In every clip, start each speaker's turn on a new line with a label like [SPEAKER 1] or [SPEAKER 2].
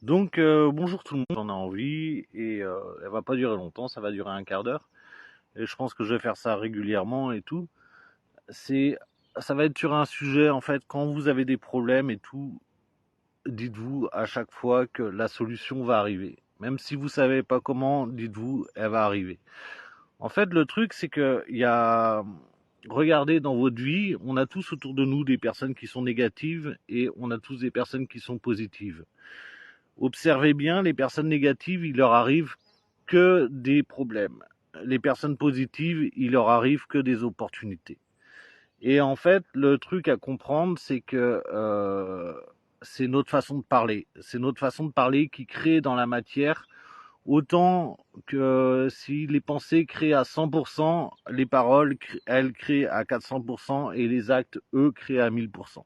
[SPEAKER 1] Bonjour tout le monde, on a envie et elle va pas durer longtemps, ça va durer un quart d'heure et je pense que je vais faire ça régulièrement et tout. C'est, Ça va être sur un sujet en fait quand vous avez des problèmes et tout, dites-vous à chaque fois que la solution va arriver. Même si vous savez pas comment, dites-vous, elle va arriver. En fait, le truc c'est que regardez dans votre vie, on a tous autour de nous des personnes qui sont négatives et on a tous des personnes qui sont positives. Observez bien, les personnes négatives, il leur arrive que des problèmes. Les personnes positives, il leur arrive que des opportunités. Et en fait, le truc à comprendre, c'est que c'est notre façon de parler. C'est notre façon de parler qui crée dans la matière autant que si les pensées créent à 100%, les paroles, elles, créent à 400% et les actes, eux, créent à 1000%.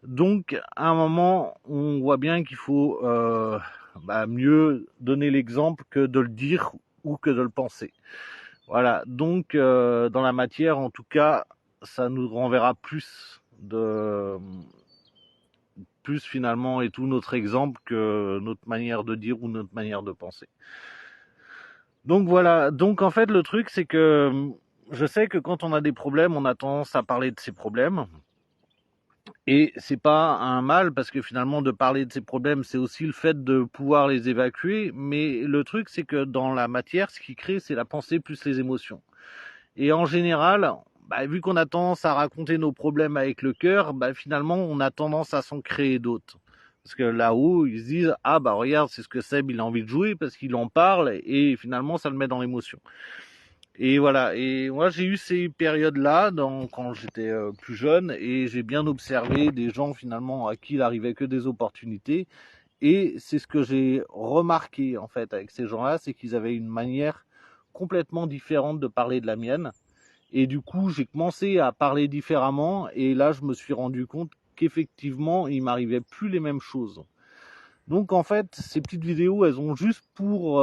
[SPEAKER 1] Donc, à un moment, on voit bien qu'il faut mieux donner l'exemple que de le dire ou que de le penser. Voilà. Donc, dans la matière, en tout cas, ça nous renverra plus finalement et tout notre exemple que notre manière de dire ou notre manière de penser. Donc voilà. Donc en fait, le truc, c'est que je sais que quand on a des problèmes, on a tendance à parler de ces problèmes. Et c'est pas un mal parce que finalement de parler de ces problèmes, c'est aussi le fait de pouvoir les évacuer. Mais le truc, c'est que dans la matière, ce qui crée, c'est la pensée plus les émotions. Et en général, vu qu'on a tendance à raconter nos problèmes avec le cœur, finalement, on a tendance à s'en créer d'autres. Parce que là-haut, ils se disent, ah bah regarde, c'est ce que Seb, il a envie de jouer parce qu'il en parle et finalement, ça le met dans l'émotion. Et voilà. Et moi, j'ai eu ces périodes-là quand j'étais plus jeune et j'ai bien observé des gens finalement à qui il arrivait que des opportunités. Et c'est ce que j'ai remarqué en fait avec ces gens-là, c'est qu'ils avaient une manière complètement différente de parler de la mienne. Et du coup, j'ai commencé à parler différemment. Et là, je me suis rendu compte qu'effectivement, il m'arrivait plus les mêmes choses. Donc en fait, ces petites vidéos, elles ont juste pour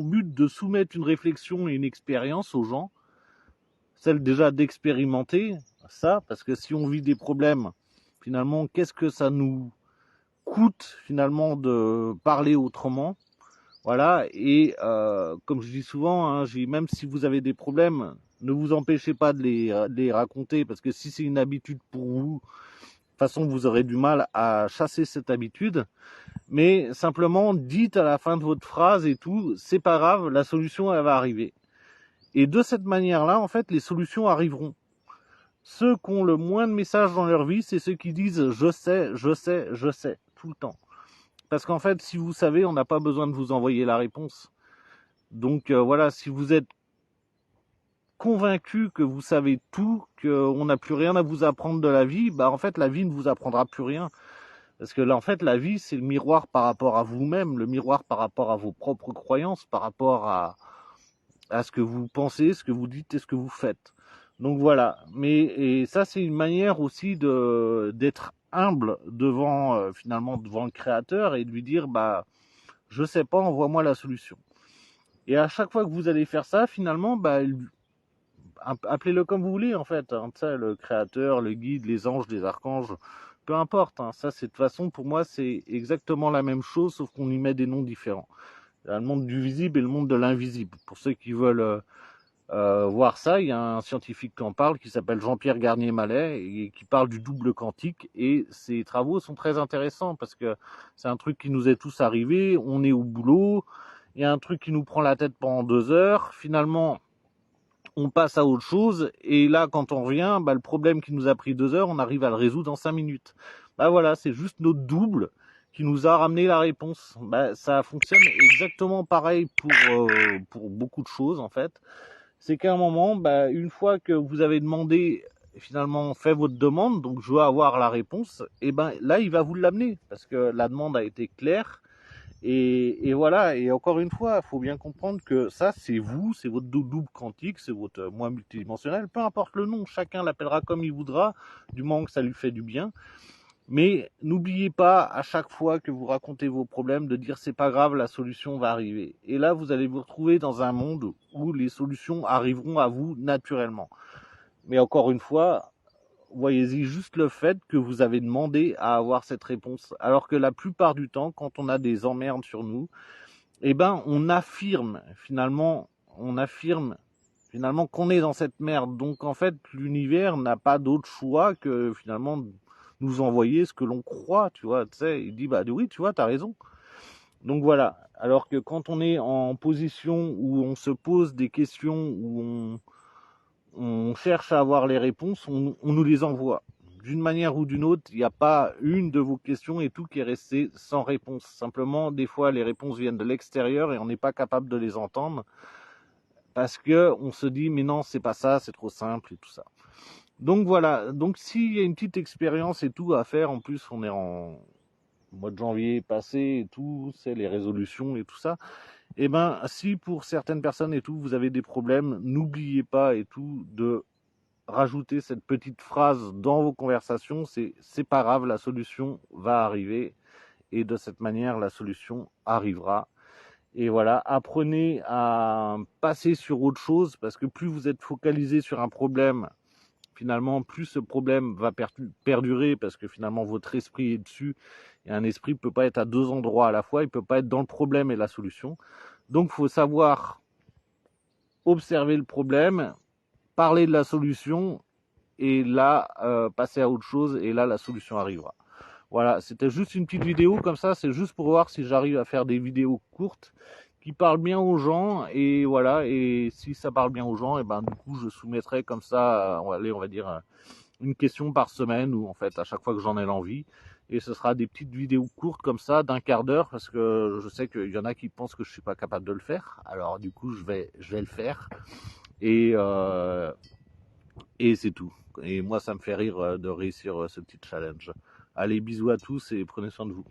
[SPEAKER 1] but de soumettre une réflexion et une expérience aux gens, celle déjà d'expérimenter ça, parce que si on vit des problèmes, finalement, qu'est-ce que ça nous coûte finalement de parler autrement? Voilà, et comme je dis souvent, hein, même si vous avez des problèmes, ne vous empêchez pas de les raconter, parce que si c'est une habitude pour vous, de toute façon, vous aurez du mal à chasser cette habitude. Mais simplement, dites à la fin de votre phrase et tout, c'est pas grave, la solution, elle va arriver. Et de cette manière-là, en fait, les solutions arriveront. Ceux qui ont le moins de messages dans leur vie, c'est ceux qui disent je sais, je sais, je sais, tout le temps. Parce qu'en fait, si vous savez, on n'a pas besoin de vous envoyer la réponse. Donc voilà, si vous êtes convaincu que vous savez tout, qu'on n'a plus rien à vous apprendre de la vie, en fait, la vie ne vous apprendra plus rien. Parce que là, en fait, la vie, c'est le miroir par rapport à vous-même, le miroir par rapport à vos propres croyances, par rapport à ce que vous pensez, ce que vous dites et ce que vous faites. Donc voilà. Et ça, c'est une manière aussi d'être humble finalement devant le créateur et de lui dire, je sais pas, envoie-moi la solution. Et à chaque fois que vous allez faire ça, finalement, appelez-le comme vous voulez en fait, hein, le créateur, le guide, les anges, les archanges, peu importe, hein, ça c'est de toute façon pour moi c'est exactement la même chose sauf qu'on y met des noms différents. Il y a le monde du visible et le monde de l'invisible. Pour ceux qui veulent voir ça, il y a un scientifique qui en parle qui s'appelle Jean-Pierre Garnier-Mallet et qui parle du double quantique et ses travaux sont très intéressants parce que c'est un truc qui nous est tous arrivé, on est au boulot, il y a un truc qui nous prend la tête pendant 2 heures, finalement on passe à autre chose, et là, quand on revient, le problème qui nous a pris 2 heures, on arrive à le résoudre en 5 minutes. Voilà, c'est juste notre double qui nous a ramené la réponse. Ça fonctionne exactement pareil pour beaucoup de choses, en fait. C'est qu'à un moment, une fois que vous avez demandé, finalement, fait votre demande, donc je veux avoir la réponse, et là, il va vous l'amener, parce que la demande a été claire, et voilà, et encore une fois, il faut bien comprendre que ça, c'est vous, c'est votre double quantique, c'est votre moi multidimensionnel, peu importe le nom, chacun l'appellera comme il voudra, du moment que ça lui fait du bien. Mais n'oubliez pas, à chaque fois que vous racontez vos problèmes, de dire c'est pas grave, la solution va arriver. Et là, vous allez vous retrouver dans un monde où les solutions arriveront à vous naturellement. Mais encore une fois, voyez-y juste le fait que vous avez demandé à avoir cette réponse. Alors que la plupart du temps, quand on a des emmerdes sur nous, eh ben, on affirme finalement qu'on est dans cette merde. Donc en fait, l'univers n'a pas d'autre choix que finalement nous envoyer ce que l'on croit, tu vois. Tu sais, il dit bah oui, tu vois, t'as raison. Donc voilà. Alors que quand on est en position où on se pose des questions, où on cherche à avoir les réponses, on nous les envoie. D'une manière ou d'une autre, il n'y a pas une de vos questions et tout qui est resté sans réponse. Simplement, des fois, les réponses viennent de l'extérieur et on n'est pas capable de les entendre parce que on se dit mais non, c'est pas ça, c'est trop simple et tout ça. Donc voilà. Donc s'il y a une petite expérience et tout à faire, en plus on est en mois de janvier passé et tout, c'est les résolutions et tout ça. Et ben si pour certaines personnes et tout, vous avez des problèmes, n'oubliez pas et tout de rajouter cette petite phrase dans vos conversations, c'est pas grave, la solution va arriver et de cette manière la solution arrivera. Et voilà, apprenez à passer sur autre chose parce que plus vous êtes focalisé sur un problème, finalement plus ce problème va perdurer parce que finalement votre esprit est dessus et un esprit ne peut pas être à deux endroits à la fois, il ne peut pas être dans le problème et la solution. Donc il faut savoir observer le problème, parler de la solution et là passer à autre chose et là la solution arrivera. Voilà, c'était juste une petite vidéo comme ça, c'est juste pour voir si j'arrive à faire des vidéos courtes qui parlent bien aux gens et voilà, et si ça parle bien aux gens, et ben du coup je soumettrai comme ça, on va dire une question par semaine ou en fait à chaque fois que j'en ai l'envie et ce sera des petites vidéos courtes comme ça d'un quart d'heure parce que je sais qu'il y en a qui pensent que je suis pas capable de le faire, alors du coup je vais le faire et c'est tout. Et moi, ça me fait rire de réussir ce petit challenge. Allez, bisous à tous et prenez soin de vous.